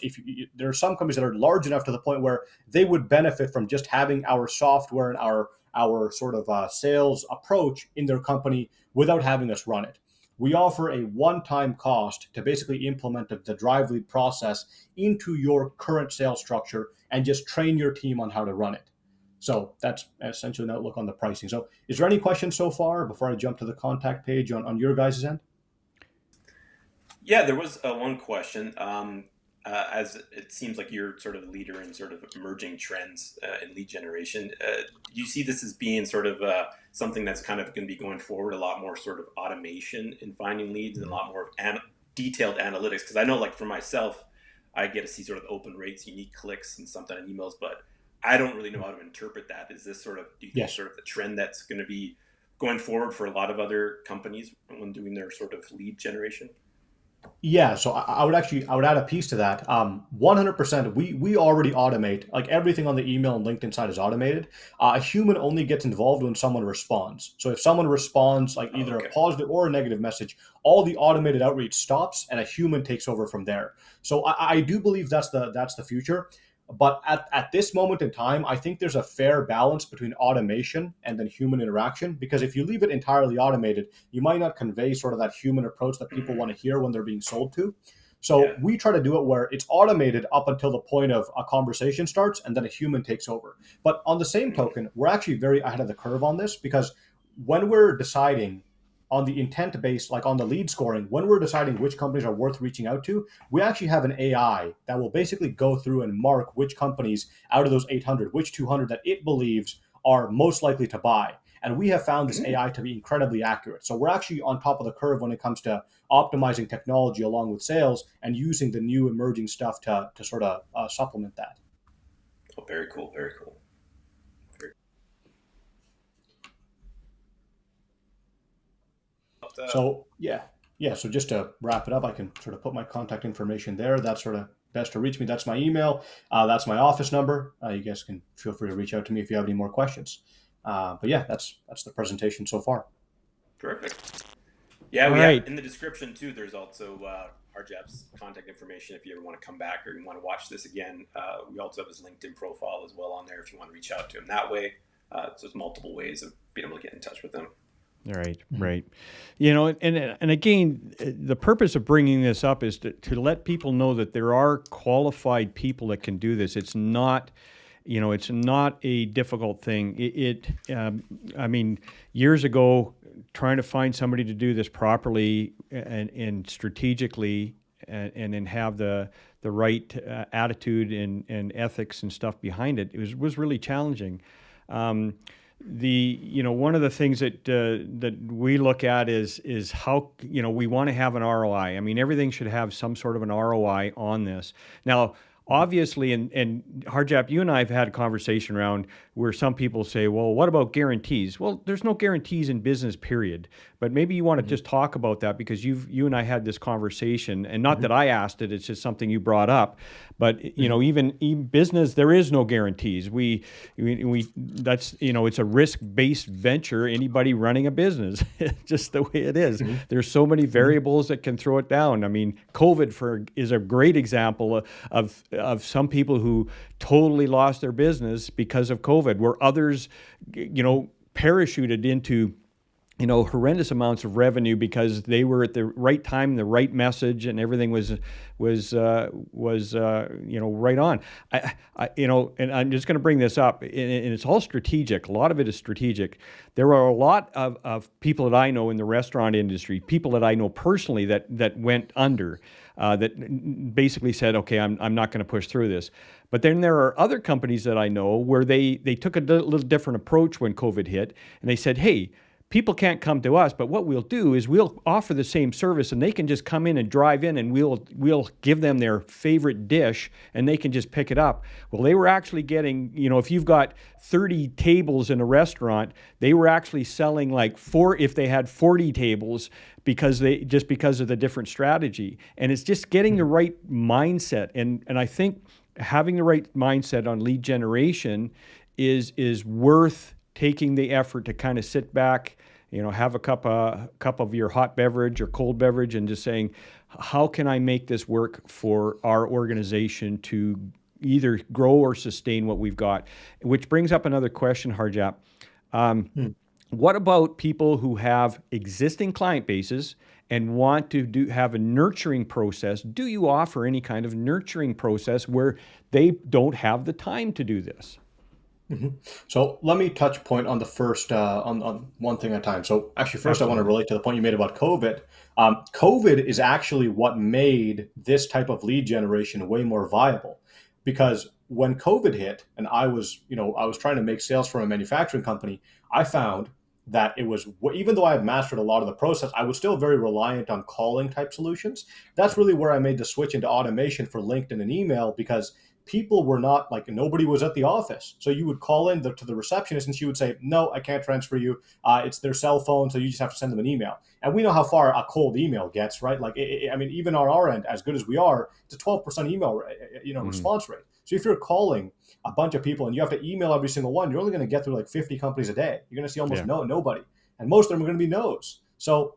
There are some companies that are large enough to the point where they would benefit from just having our software and our sort of sales approach in their company without having us run it. We offer a one-time cost to basically implement the drive lead process into your current sales structure and just train your team on how to run it. So that's essentially an outlook on the pricing. So is there any questions so far before I jump to the contact page on your guys' end? Yeah, there was one question. As it seems like you're sort of a leader in sort of emerging trends in lead generation, do you see this as being sort of something that's kind of going to be going forward, a lot more sort of automation in finding leads and a lot more detailed analytics? Because I know, like for myself, I get to see sort of open rates, unique clicks, and something in emails, but I don't really know how to interpret that. Is this sort of, do you think, Yes. sort of the trend that's going to be going forward for a lot of other companies when doing their sort of lead generation? Yeah, so I would add a piece to that. 100%. We already automate, like everything on the email and LinkedIn side is automated. A human only gets involved when someone responds. So if someone responds like Oh, either a okay. positive or a negative message, all the automated outreach stops and a human takes over from there. So I do believe that's the future. But at this moment in time, I think there's a fair balance between automation and then human interaction. Because if you leave it entirely automated, you might not convey sort of that human approach that people Hmm. want to hear when they're being sold to. Yeah. So we try to do it where it's automated up until the point of a conversation starts and then a human takes over. But on the same Hmm. token, we're actually very ahead of the curve on this because when we're deciding on the intent based, like on the lead scoring, when we're deciding which companies are worth reaching out to, we actually have an AI that will basically go through and mark which companies out of those 800, which 200 that it believes are most likely to buy. And we have found this Hmm. AI to be incredibly accurate. So we're actually on top of the curve when it comes to optimizing technology along with sales and using the new emerging stuff to sort of supplement that. Oh, very cool. Very cool. Very cool. So yeah. So just to wrap it up, I can sort of put my contact information there. That's sort of best to reach me. That's my email. That's my office number. You guys can feel free to reach out to me if you have any more questions. But yeah, that's the presentation so far. Perfect. Yeah, All we have right. in the description too. There's also Harjap's contact information if you ever want to come back or you want to watch this again. We also have his LinkedIn profile as well on there if you want to reach out to him that way. So there's multiple ways of being able to get in touch with him. All right, Mhm. right. And again, the purpose of bringing this up is to let people know that there are qualified people that can do this. It's not, it's not a difficult thing. I mean, years ago, trying to find somebody to do this properly and strategically, and then have the right attitude and ethics and stuff behind it, was really challenging. Um, one of the things that we look at is how we want to have an ROI. I mean, everything should have some sort of an ROI on this. Now, obviously, and Harjap, you and I have had a conversation around where some people say, well, what about guarantees? Well, there's no guarantees in business, period. But maybe you want to Mhm. just talk about that because you and I had this conversation, and not that Mhm. I asked it, it's just something you brought up. But Mhm. even business, there is no guarantees. We that's it's a risk-based venture. Anybody running a business, just the way it is. Mhm. There's so many Mhm. variables that can throw it down. I mean, COVID is a great example of some people who totally lost their business because of COVID, where others, parachuted into horrendous amounts of revenue because they were at the right time, the right message, and everything was right on. And I'm just going to bring this up, and it's all strategic. A lot of it is strategic. There are a lot of people that I know in the restaurant industry, people that I know personally that went under, that basically said, okay, I'm not going to push through this. But then there are other companies that I know where they took a little different approach when COVID hit, and they said, hey, people can't come to us, but what we'll do is we'll offer the same service, and they can just come in and drive in, and we'll give them their favorite dish, and they can just pick it up. Well, they were actually getting, if you've got 30 tables in a restaurant, they were actually selling like if they had 40 tables, because of the different strategy. And it's just getting the Mhm. right mindset. And I think having the right mindset on lead generation is worth taking the effort to kind of sit back, have a cup of your hot beverage or cold beverage, and just saying, how can I make this work for our organization to either grow or sustain what we've got? Which brings up another question, Harjap. Um, Mhm. what about people who have existing client bases and want to have a nurturing process? Do you offer any kind of nurturing process where they don't have the time to do this? Mhm. So let me touch point on the first on one thing at a time. So actually, first I want to Absolutely. relate to the point you made about COVID. COVID is actually what made this type of lead generation way more viable, because when COVID hit and I was trying to make sales from a manufacturing company, I found that it was even though I had mastered a lot of the process, I was still very reliant on calling type solutions. That's really where I made the switch into automation for LinkedIn and email, because people were not like, nobody was at the office. So you would call in to the receptionist and she would say, no, I can't transfer you. It's their cell phone. So you just have to send them an email. And we know how far a cold email gets, right? Like, I mean, even on our end, as good as we are, it's a 12% email, response rate. So if you're calling a bunch of people and you have to email every single one, you're only going to get through like 50 companies a day. You're going to see almost nobody. And most of them are going to be no's. So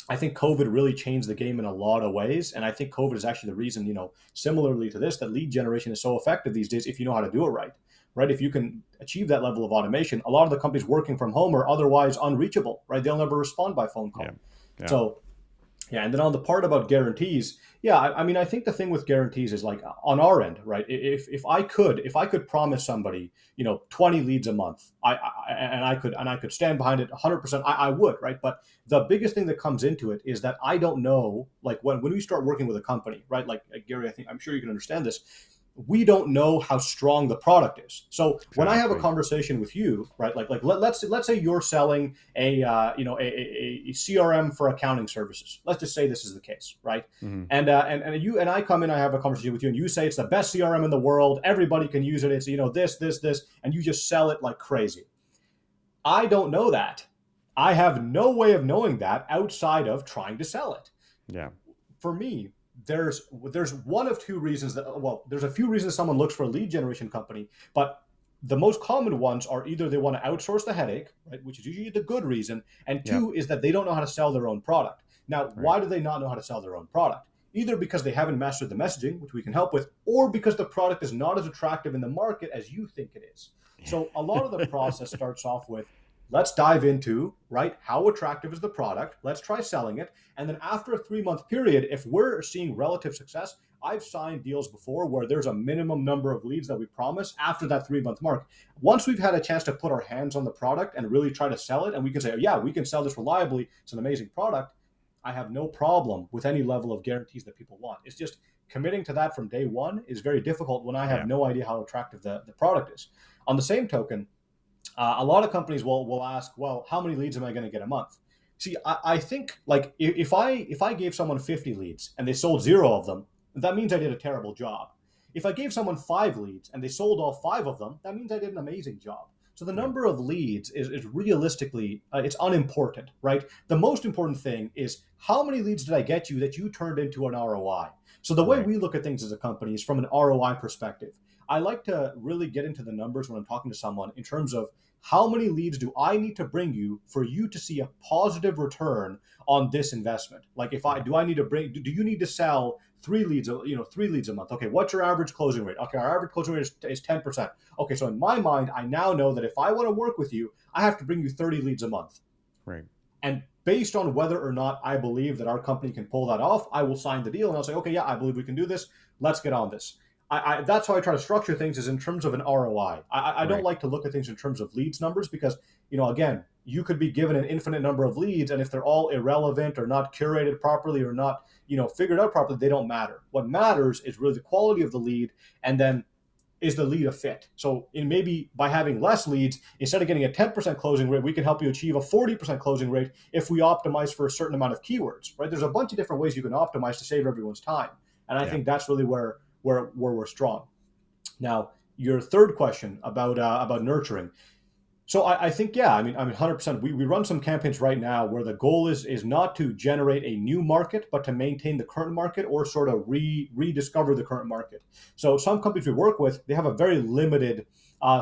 I think COVID really changed the game in a lot of ways. And I think COVID is actually the reason, similarly to this, that lead generation is so effective these days if you know how to do it right. Right? If you can achieve that level of automation, a lot of the companies working from home are otherwise unreachable, right? They'll never respond by phone call. Yeah. So, yeah. And then on the part about guarantees, I mean, I think the thing with guarantees is like on our end, right? If I could promise somebody, 20 leads a month, I could stand behind it 100%, I would, right? But the biggest thing that comes into it is that I don't know, like when we start working with a company, right? Like Gary, I'm sure you can understand this. We don't know how strong the product is. So when I have a conversation with you, right, like let's say you're selling a CRM for accounting services. Let's just say this is the case, right? Mm-hmm. And I come in, I have a conversation with you, and you say it's the best CRM in the world. Everybody can use it. It's this, and you just sell it like crazy. I don't know that. I have no way of knowing that outside of trying to sell it. Yeah. For me, there's one of two reasons there's a few reasons someone looks for a lead generation company, but the most common ones are either they want to outsource the headache, right, which is usually the good reason, and two is that they don't know how to sell their own product. Now, why do they not know how to sell their own product? Either because they haven't mastered the messaging, which we can help with, or because the product is not as attractive in the market as you think it is. So a lot of the process starts off with, let's dive into, right, how attractive is the product? Let's try selling it. And then after a 3-month period, if we're seeing relative success, I've signed deals before where there's a minimum number of leads that we promise after that 3-month mark. Once we've had a chance to put our hands on the product and really try to sell it, and we can say, yeah, we can sell this reliably, it's an amazing product, I have no problem with any level of guarantees that people want. It's just committing to that from day one is very difficult when I have no idea how attractive the product is. On the same token, a lot of companies will ask, well, how many leads am I going to get a month? See, I think like if I gave someone 50 leads and they sold 0 of them, that means I did a terrible job. If I gave someone 5 leads and they sold all 5 of them, that means I did an amazing job. So the number of leads is realistically, it's unimportant, right? The most important thing is how many leads did I get you that you turned into an ROI? So the way we look at things as a company is from an ROI perspective. I like to really get into the numbers when I'm talking to someone in terms of how many leads do I need to bring you for you to see a positive return on this investment? Like do you need to sell 3 leads, 3 leads a month? Okay, what's your average closing rate? Okay, our average closing rate is 10%. Okay, so in my mind, I now know that if I want to work with you, I have to bring you 30 leads a month. Right. And based on whether or not I believe that our company can pull that off, I will sign the deal and I'll say, okay, yeah, I believe we can do this. Let's get on this. That's how I try to structure things, is in terms of an ROI. I don't like to look at things in terms of leads numbers because, again, you could be given an infinite number of leads, and if they're all irrelevant or not curated properly or not, figured out properly, they don't matter. What matters is really the quality of the lead, and then is the lead a fit? So maybe by having less leads, instead of getting a 10% closing rate, we can help you achieve a 40% closing rate if we optimize for a certain amount of keywords, right? There's a bunch of different ways you can optimize to save everyone's time. And I think that's really where we're strong. Now, your third question about nurturing. So I think, 100%. We run some campaigns right now where the goal is not to generate a new market, but to maintain the current market or sort of rediscover the current market. So some companies we work with, they have a very limited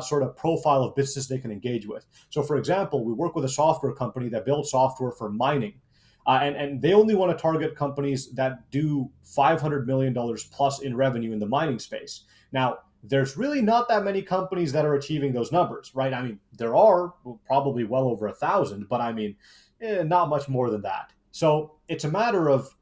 sort of profile of business they can engage with. So for example, we work with a software company that builds software for mining. And they only want to target companies that do $500 million plus in revenue in the mining space. Now, there's really not that many companies that are achieving those numbers, right? I mean, there are probably well over 1,000, but not much more than that. So it's a matter of,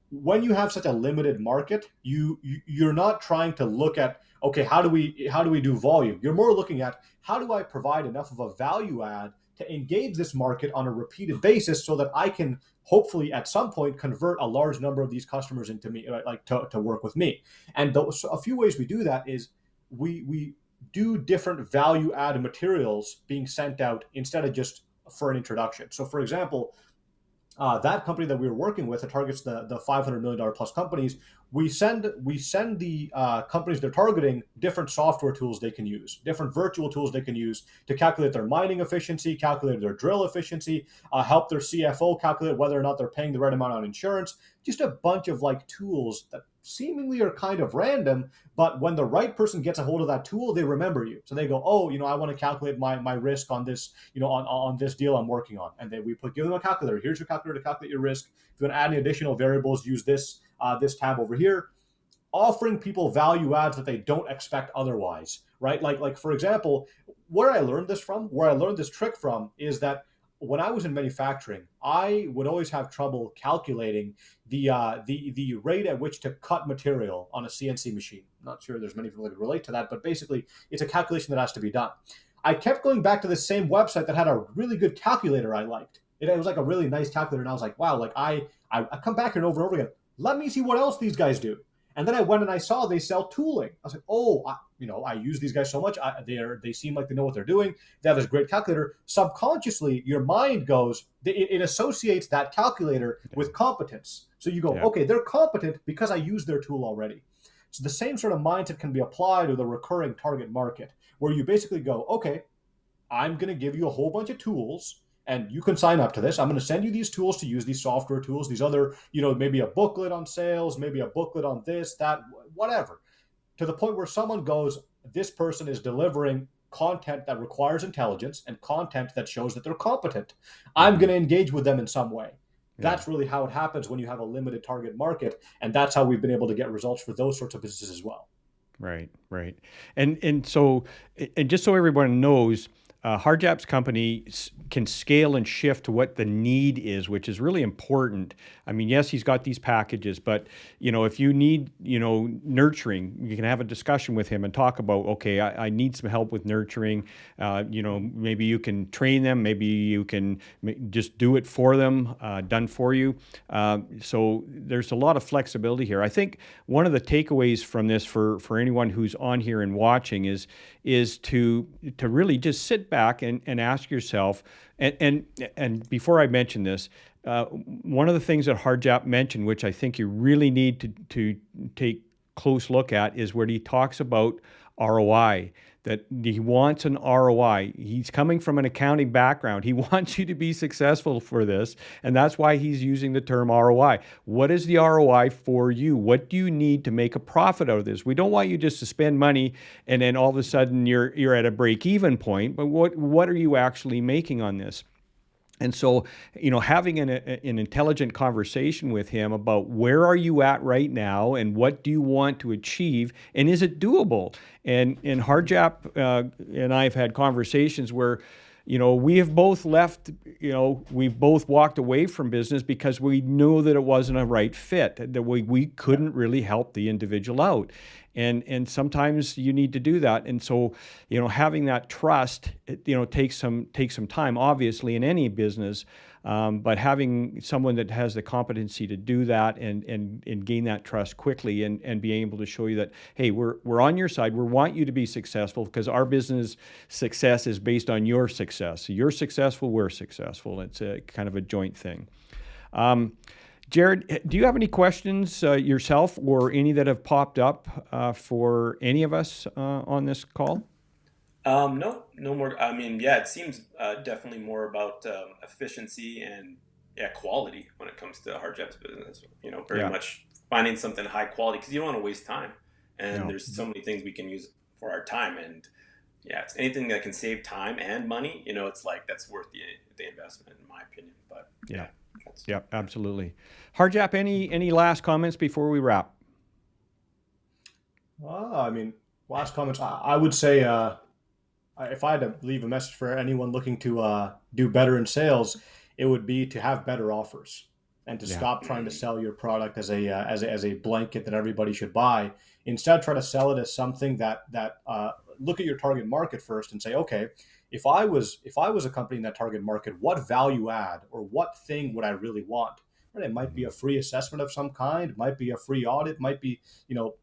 when you have such a limited market, you're not trying to look at, okay, how do we do volume? You're more looking at, how do I provide enough of a value add to engage this market on a repeated basis so that I can hopefully at some point convert a large number of these customers into me, like to work with me. And a few ways we do that is we do different value add materials being sent out instead of just for an introduction. So for example, that company that we were working with that targets the $500 million plus companies, we send the companies they're targeting different software tools they can use, different virtual tools they can use to calculate their mining efficiency, calculate their drill efficiency, help their CFO calculate whether or not they're paying the right amount on insurance. Just a bunch of like tools that seemingly are kind of random, but when the right person gets a hold of that tool, they remember you. So they go, oh, I want to calculate my risk on this, on this deal I'm working on. And then give them a calculator. Here's your calculator to calculate your risk. If you want to add any additional variables, use this tab over here. Offering people value adds that they don't expect otherwise, right? Like for example, where I learned this trick from is that when I was in manufacturing, I would always have trouble calculating the rate at which to cut material on a CNC machine. I'm not sure there's many people that can relate to that, but basically it's a calculation that has to be done. I kept going back to the same website that had a really good calculator I liked. It was like a really nice calculator, and I was like, wow, like I come back here over and over again. Let me see what else these guys do. And then I went and I saw they sell tooling. I was like, oh, I use these guys so much. They seem like they know what they're doing. They have this great calculator. Subconsciously, your mind goes, it associates that calculator with competence. So you go, okay, they're competent because I use their tool already. So the same sort of mindset can be applied to the recurring target market, where you basically go, okay, I'm going to give you a whole bunch of tools and you can sign up to this. I'm going to send you these tools to use, these software tools, these other, maybe a booklet on sales, maybe a booklet on this, that, whatever, to the point where someone goes, this person is delivering content that requires intelligence and content that shows that they're competent. I'm going to engage with them in some way. That's really how it happens when you have a limited target market. And that's how we've been able to get results for those sorts of businesses as well. Right. And so, and just so everyone knows, Harjap's company can scale and shift to what the need is, which is really important. I mean, yes, he's got these packages, but if you need, nurturing, you can have a discussion with him and talk about, okay, I need some help with nurturing. Maybe you can train them, maybe you can just do it for them, done for you. So there's a lot of flexibility here. I think one of the takeaways from this for anyone who's on here and watching is to really just sit back and ask yourself, and before I mention this, one of the things that Harjap mentioned, which I think you really need to take close look at, is where he talks about ROI, that he wants an ROI. He's coming from an accounting background. He wants you to be successful for this, and that's why he's using the term ROI. What is the ROI for you? What do you need to make a profit out of this? We don't want you just to spend money and then all of a sudden you're at a break-even point, but what are you actually making on this? And so, having an intelligent conversation with him about where are you at right now and what do you want to achieve and is it doable? And Harjap and I have had conversations where, we have both left, we've both walked away from business because we knew that it wasn't a right fit, that we couldn't really help the individual out. And sometimes you need to do that. And so, having that trust, takes some time, obviously, in any business. But having someone that has the competency to do that and gain that trust quickly and be able to show you that, hey, we're on your side. We want you to be successful because our business success is based on your success. So you're successful, we're successful. It's a kind of a joint thing. Jared, do you have any questions yourself or any that have popped up for any of us on this call? No more. I mean, yeah, it seems definitely more about efficiency and quality when it comes to Harjap's business. Very much finding something high quality because you don't want to waste time. And there's so many things we can use for our time. And it's anything that can save time and money. It's like that's worth the investment, in my opinion. But yeah, absolutely. Harjap, any last comments before we wrap? I mean, last comments. I would say, if I had to leave a message for anyone looking to do better in sales, it would be to have better offers and to stop trying to sell your product as a blanket that everybody should buy. Instead, try to sell it as something that look at your target market first and say, okay, if I was a company in that target market, what value add or what thing would I really want? Right? It might be a free assessment of some kind, might be a free audit, might be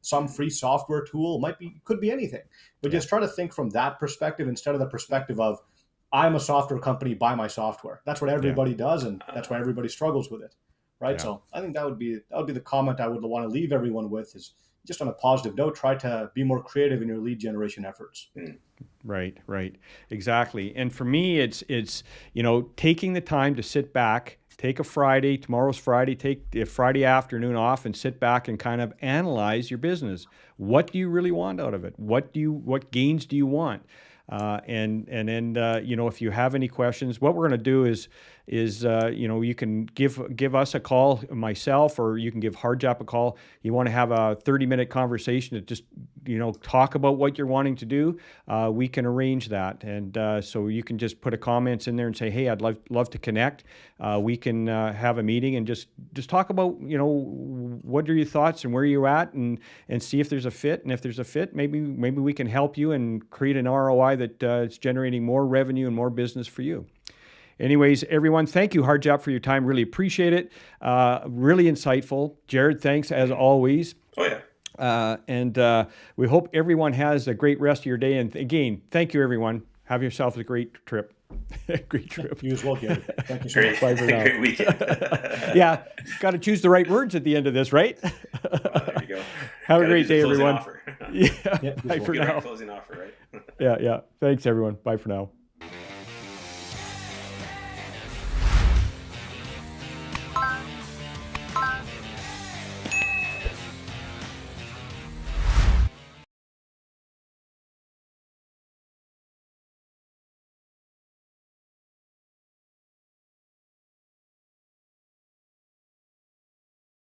some free software tool, could be anything. But just try to think from that perspective instead of the perspective of I'm a software company, buy my software. That's what everybody does, and that's why everybody struggles with it, right? Yeah. So I think that would be the comment I would want to leave everyone with, is just on a positive note, try to be more creative in your lead generation efforts. Right, right. Exactly. And for me, it's, you know, taking the time to sit back, take a Friday, tomorrow's Friday, take the Friday afternoon off and sit back and kind of analyze your business. What do you really want out of it? What gains do you want? And then you know, if you have any questions, what we're going to do is you know, you can give us a call, myself, or you can give Harjap a call. You want to have a 30-minute conversation to just, you know, talk about what you're wanting to do. We can arrange that, and so you can just put a comments in there and say, hey, I'd love to connect. We can have a meeting and just talk about, you know, what are your thoughts and where you're at, and see if there's a fit. And if there's a fit, maybe we can help you and create an ROI that is generating more revenue and more business for you. Anyways, everyone, thank you, Harjap, for your time. Really appreciate it. Really insightful. Jared, thanks as always. Oh, yeah. And we hope everyone has a great rest of your day. And again, thank you, everyone. Have yourselves a great trip. Great trip. You as well, Gary. Thank you so much. Bye for now. Great weekend. Yeah, got to choose the right words at the end of this, right? There you go. Have a great day, Closing everyone. Offer. Yeah, Yeah, bye for Get our now. closing offer, right? Yeah. Thanks, everyone. Bye for now.